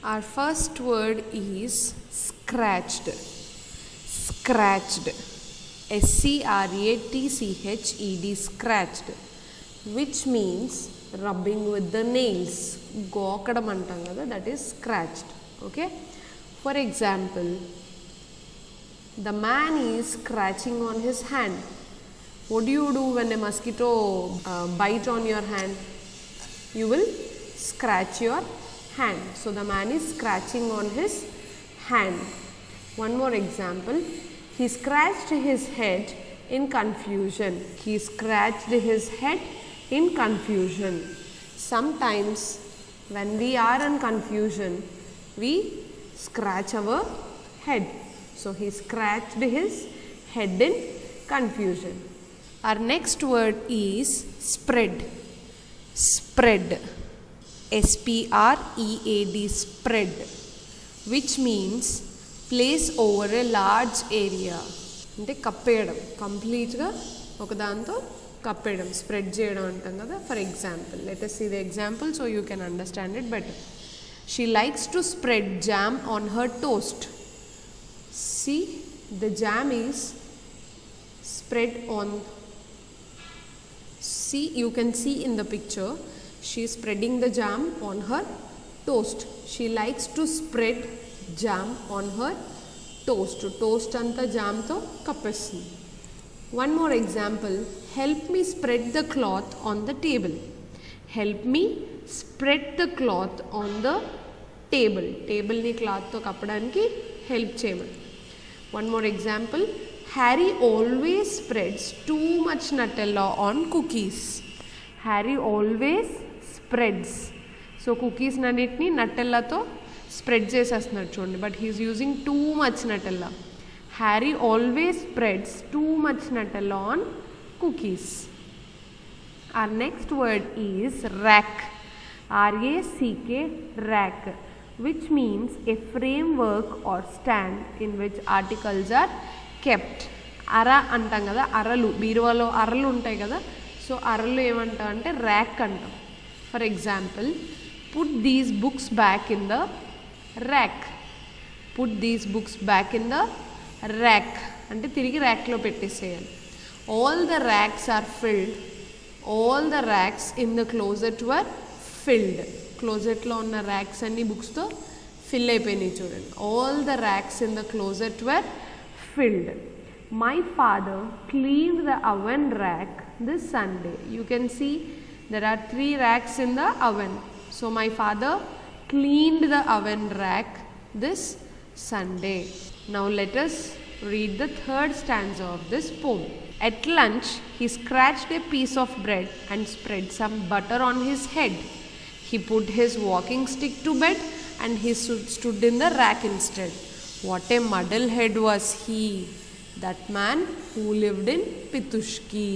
Our first word is scratched. Scratched. S-C-R-A-T-C-H-E-D. Scratched. Which means rubbing with the nails. Gokadam antam kada, that is scratched. Okay. For example, the man is scratching on his hand. What do you do when a mosquito bite on your hand? You will scratch your hand. So the man is scratching on his hand. One more example. He scratched his head in confusion. He scratched his head in confusion. Sometimes when we are in confusion, we scratch our head. So he scratched his head in confusion. Our next word is spread. Spread. S-P-R-E-A-D. Spread. Which means place over a large area. అంటే కప్పేయడం, కంప్లీట్గా ఒక దాంతో కప్పేయడం, spread చేయడం అంటాం కదా. For example, let us see the example so you can understand it better. She likes to spread jam on her toast. See, the jam is spread on. See, you can see in the picture, she is spreading the jam on her toast. She likes to spread jam on her toast. Toast anta jam tho kappestundi. One more example. Help me spread the cloth on the table. Help me spread the cloth on the table. Table ni cloth tho kappadaniki help cheyamani. One more example. Harry always spreads too much Nutella on cookies. Harry always spreads. So cookies nannitni Nutella tho spread చేసేస్తున్నాడు చూడండి, but he is using too much Nutella. Harry always spreads too much Nutella on cookies. Our next word is rack. R-A-C-K, rack, which means a framework or stand in which articles are kept. అర అంటాం కదా, అరలు, బీరువాలో అరలు ఉంటాయి కదా, so అరలు ఏమంటాం అంటే rack అంటాం. For example, put these books back in the rack. Put these books back in the rack అంటే తిరిగి ర్యాక్లో పెట్టేసేయాలి. All the racks are filled. All the racks in the closet were filled. క్లోజెట్లో ఉన్న racks అన్ని బుక్స్తో fill అయిపోయినాయి చూడండి. All the racks in the closet were filled. My father cleaned the oven rack this Sunday. You can see there are 3 racks in the oven. So my father cleaned the oven rack this Sunday. Now let us read the third stanza of this poem. At lunch, he scratched a piece of bread and spread some butter on his head. He put his walking stick to bed and he stood in the rack instead. What a muddle head was he, that man who lived in Pitushki.